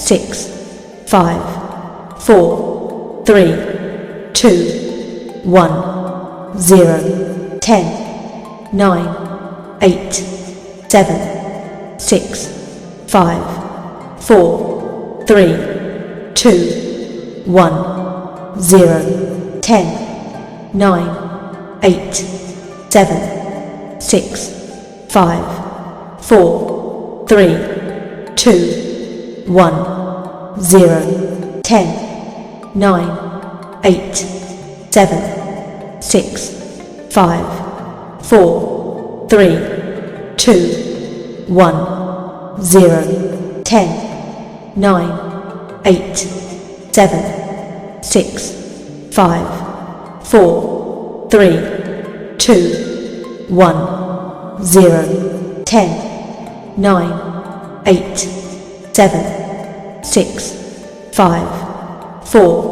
6, 5, 4, 3, 2, 1, 0, 10, 9, 8, 7, 6, 5, 4, 3, 2, 1, 0, 10, 9, 8, 7, 6, 5, 4, 3, 2, 1, 0, 10, 9, 8, 7, 6, 5, 4, 3, 2, 1, 0, 10, 9, 8, 7, 6, 5, 4, 3, 2, 1, 0, 10, 9, 8, 7, 6, 5, 4,